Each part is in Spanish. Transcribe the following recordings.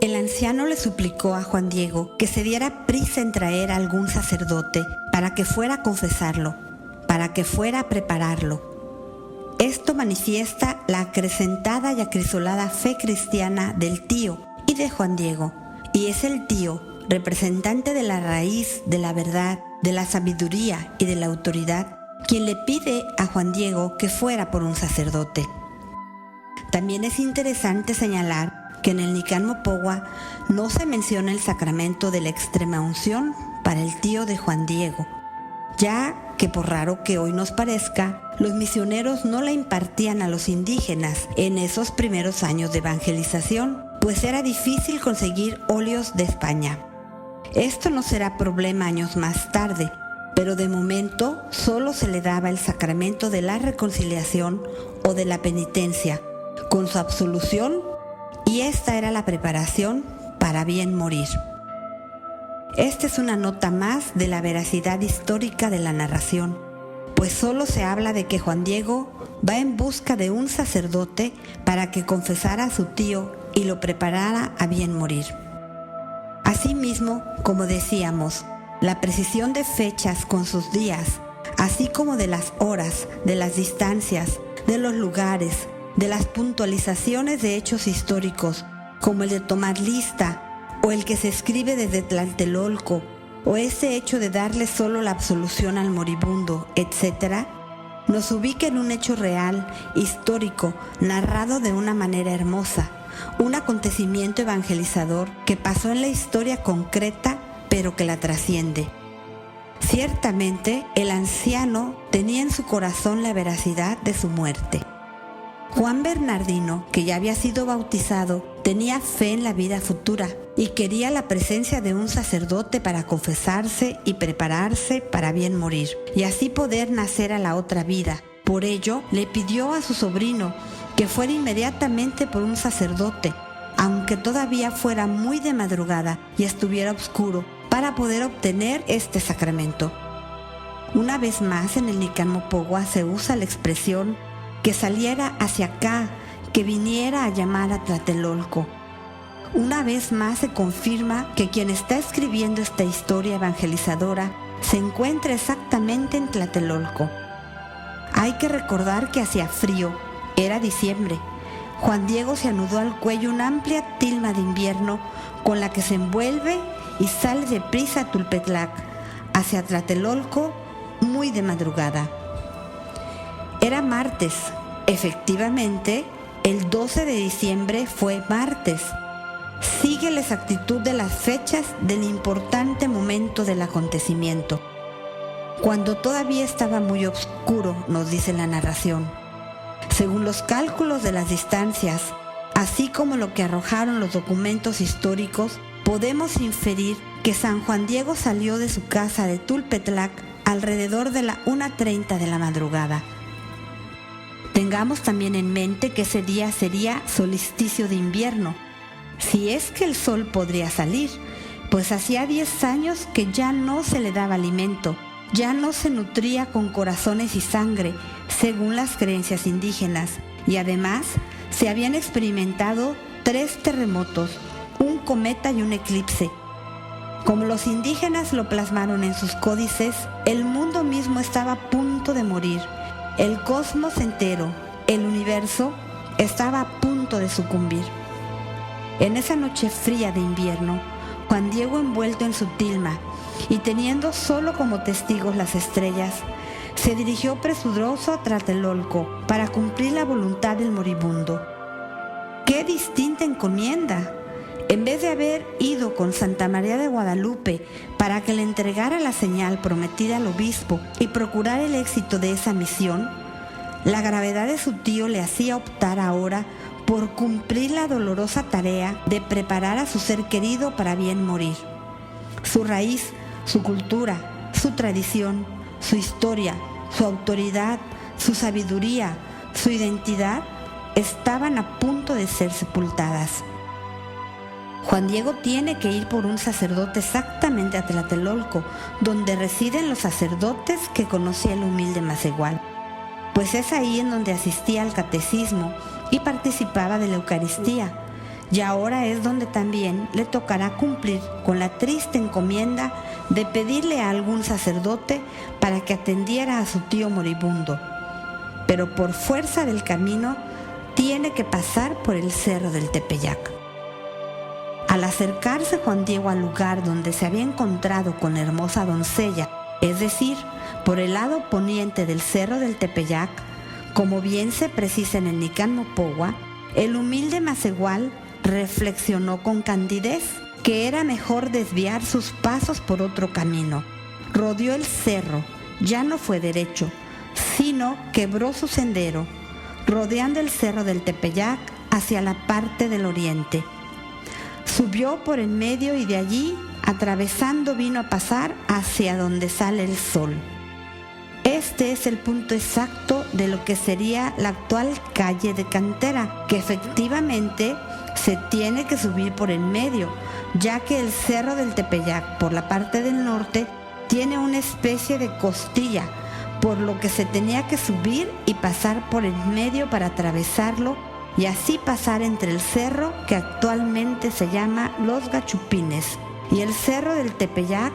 El anciano le suplicó a Juan Diego que se diera prisa en traer a algún sacerdote para que fuera a confesarlo, para que fuera a prepararlo. Esto manifiesta la acrecentada y acrisolada fe cristiana del tío y de Juan Diego, y es el tío, representante de la raíz, de la verdad, de la sabiduría y de la autoridad, quien le pide a Juan Diego que fuera por un sacerdote. También es interesante señalar que en el Nican Mopogua no se menciona el sacramento de la extrema unción para el tío de Juan Diego, ya que por raro que hoy nos parezca, los misioneros no la impartían a los indígenas en esos primeros años de evangelización, pues era difícil conseguir óleos de España. Esto no será problema años más tarde, pero de momento solo se le daba el sacramento de la reconciliación o de la penitencia, con su absolución, y esta era la preparación para bien morir. Esta es una nota más de la veracidad histórica de la narración, pues solo se habla de que Juan Diego va en busca de un sacerdote para que confesara a su tío y lo preparara a bien morir. Asimismo, como decíamos, la precisión de fechas con sus días, así como de las horas, de las distancias, de los lugares, de las puntualizaciones de hechos históricos, como el de tomar lista, o el que se escribe desde Tlatelolco, o ese hecho de darle solo la absolución al moribundo, etc., nos ubica en un hecho real, histórico, narrado de una manera hermosa, un acontecimiento evangelizador que pasó en la historia concreta, pero que la trasciende. Ciertamente, el anciano tenía en su corazón la veracidad de su muerte. Juan Bernardino, que ya había sido bautizado, tenía fe en la vida futura y quería la presencia de un sacerdote para confesarse y prepararse para bien morir, y así poder nacer a la otra vida. Por ello, le pidió a su sobrino que fuera inmediatamente por un sacerdote, aunque todavía fuera muy de madrugada y estuviera oscuro, para poder obtener este sacramento. Una vez más en el Nican Mopogua se usa la expresión que saliera hacia acá, que viniera a llamar a Tlatelolco. Una vez más se confirma que quien está escribiendo esta historia evangelizadora se encuentra exactamente en Tlatelolco. Hay que recordar que hacía frío, era diciembre. Juan Diego se anudó al cuello una amplia tilma de invierno con la que se envuelve y sale deprisa a Tulpetlac, hacia Tlatelolco, muy de madrugada. Era martes. Efectivamente, el 12 de diciembre fue martes. Sigue la exactitud de las fechas del importante momento del acontecimiento, cuando todavía estaba muy oscuro, nos dice la narración. Según los cálculos de las distancias, así como lo que arrojaron los documentos históricos, podemos inferir que San Juan Diego salió de su casa de Tulpetlac alrededor de la 1:30 de la madrugada. Tengamos también en mente que ese día sería solsticio de invierno, si es que el sol podría salir, pues hacía 10 años que ya no se le daba alimento, ya no se nutría con corazones y sangre, según las creencias indígenas, y además se habían experimentado 3 terremotos, un cometa y un eclipse. Como los indígenas lo plasmaron en sus códices, el mundo mismo estaba a punto de morir. El cosmos entero, el universo, estaba a punto de sucumbir. En esa noche fría de invierno, Juan Diego, envuelto en su tilma y teniendo solo como testigos las estrellas, se dirigió presuroso a Tlatelolco para cumplir la voluntad del moribundo. ¡Qué distinta encomienda! En vez de haber ido con Santa María de Guadalupe para que le entregara la señal prometida al obispo y procurar el éxito de esa misión, la gravedad de su tío le hacía optar ahora por cumplir la dolorosa tarea de preparar a su ser querido para bien morir. Su raíz, su cultura, su tradición, su historia, su autoridad, su sabiduría, su identidad estaban a punto de ser sepultadas. Juan Diego tiene que ir por un sacerdote exactamente a Tlatelolco, donde residen los sacerdotes que conocía el humilde Macehual, pues es ahí en donde asistía al catecismo y participaba de la Eucaristía, y ahora es donde también le tocará cumplir con la triste encomienda de pedirle a algún sacerdote para que atendiera a su tío moribundo. Pero por fuerza del camino tiene que pasar por el cerro del Tepeyac. Al acercarse Juan Diego al lugar donde se había encontrado con la hermosa doncella, es decir, por el lado poniente del cerro del Tepeyac, como bien se precisa en el Nican Mopogua, el humilde Macehual reflexionó con candidez que era mejor desviar sus pasos por otro camino. Rodeó el cerro, ya no fue derecho, sino quebró su sendero, rodeando el cerro del Tepeyac hacia la parte del oriente. Subió por en medio y de allí, atravesando, vino a pasar hacia donde sale el sol. Este es el punto exacto de lo que sería la actual calle de Cantera, que efectivamente se tiene que subir por en medio, ya que el cerro del Tepeyac, por la parte del norte, tiene una especie de costilla, por lo que se tenía que subir y pasar por en medio para atravesarlo y así pasar entre el cerro que actualmente se llama Los Gachupines y el cerro del Tepeyac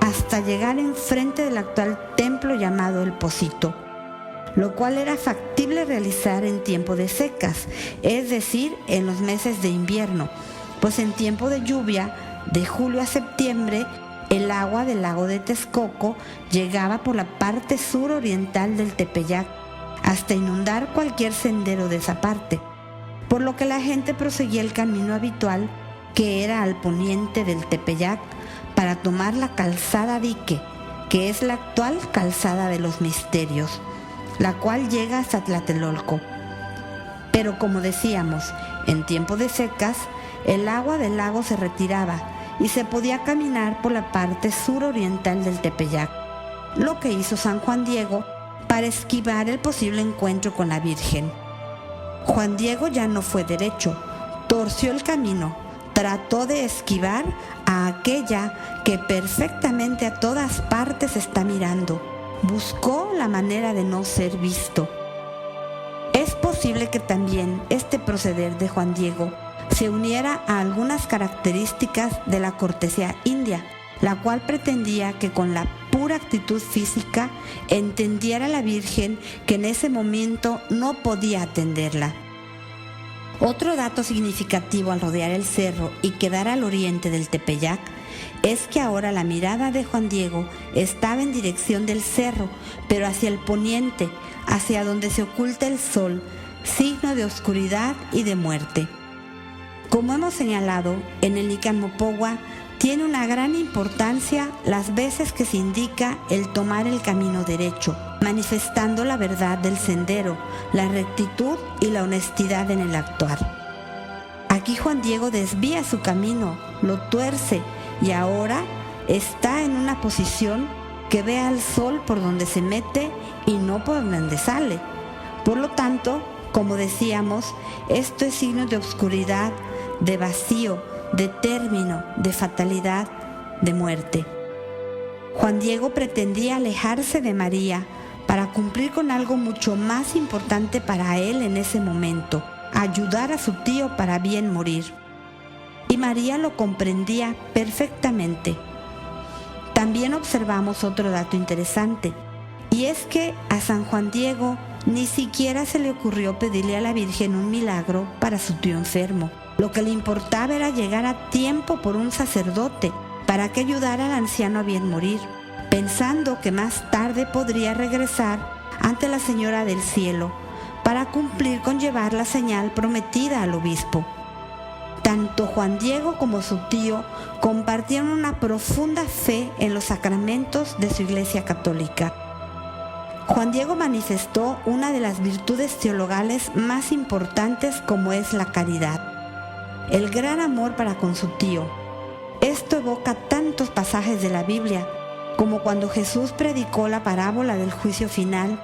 hasta llegar enfrente del actual templo llamado El Pocito, lo cual era factible realizar en tiempo de secas, es decir, en los meses de invierno, pues en tiempo de lluvia, de julio a septiembre, el agua del lago de Texcoco llegaba por la parte suroriental del Tepeyac hasta inundar cualquier sendero de esa parte, por lo que la gente proseguía el camino habitual que era al poniente del Tepeyac para tomar la calzada Dique, que es la actual calzada de los Misterios, la cual llega hasta Tlatelolco. Pero como decíamos, en tiempo de secas, el agua del lago se retiraba y se podía caminar por la parte suroriental del Tepeyac, lo que hizo San Juan Diego para esquivar el posible encuentro con la Virgen. Juan Diego ya no fue derecho, torció el camino, trató de esquivar a aquella que perfectamente a todas partes está mirando, buscó la manera de no ser visto. Es posible que también este proceder de Juan Diego se uniera a algunas características de la cortesía india, la cual pretendía que con la pura actitud física entendiera la Virgen que en ese momento no podía atenderla. Otro dato significativo al rodear el cerro y quedar al oriente del Tepeyac es que ahora la mirada de Juan Diego estaba en dirección del cerro, pero hacia el poniente, hacia donde se oculta el sol, signo de oscuridad y de muerte. Como hemos señalado, en el Nican Mopogua tiene una gran importancia las veces que se indica el tomar el camino derecho, manifestando la verdad del sendero, la rectitud y la honestidad en el actuar. Aquí Juan Diego desvía su camino, lo tuerce y ahora está en una posición que ve al sol por donde se mete y no por donde sale. Por lo tanto, como decíamos, esto es signo de oscuridad, de vacío, de término, de fatalidad, de muerte. Juan Diego pretendía alejarse de María para cumplir con algo mucho más importante para él en ese momento, ayudar a su tío para bien morir. Y María lo comprendía perfectamente. También observamos otro dato interesante, y es que a San Juan Diego ni siquiera se le ocurrió pedirle a la Virgen un milagro para su tío enfermo. Lo que le importaba era llegar a tiempo por un sacerdote para que ayudara al anciano a bien morir, pensando que más tarde podría regresar ante la Señora del Cielo para cumplir con llevar la señal prometida al obispo. Tanto Juan Diego como su tío compartieron una profunda fe en los sacramentos de su Iglesia Católica. Juan Diego manifestó una de las virtudes teologales más importantes, como es la caridad, el gran amor para con su tío. Esto evoca tantos pasajes de la Biblia, como cuando Jesús predicó la parábola del juicio final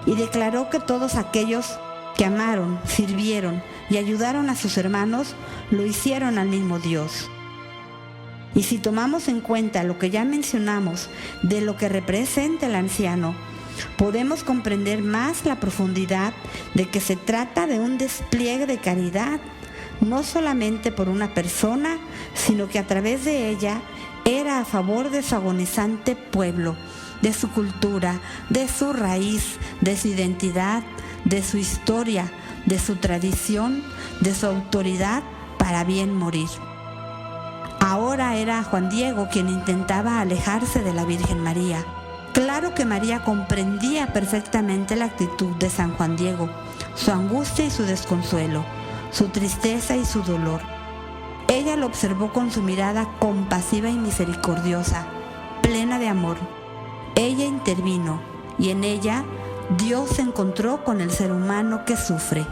y declaró que todos aquellos que amaron, sirvieron y ayudaron a sus hermanos, lo hicieron al mismo Dios. Y si tomamos en cuenta lo que ya mencionamos de lo que representa el anciano, podemos comprender más la profundidad de que se trata de un despliegue de caridad, no solamente por una persona, sino que a través de ella era a favor de su agonizante pueblo, de su cultura, de su raíz, de su identidad, de su historia, de su tradición, de su autoridad para bien morir. Ahora era Juan Diego quien intentaba alejarse de la Virgen María. Claro que María comprendía perfectamente la actitud de San Juan Diego, su angustia y su desconsuelo, su tristeza y su dolor. Ella lo observó con su mirada compasiva y misericordiosa, plena de amor. Ella intervino y en ella Dios se encontró con el ser humano que sufre.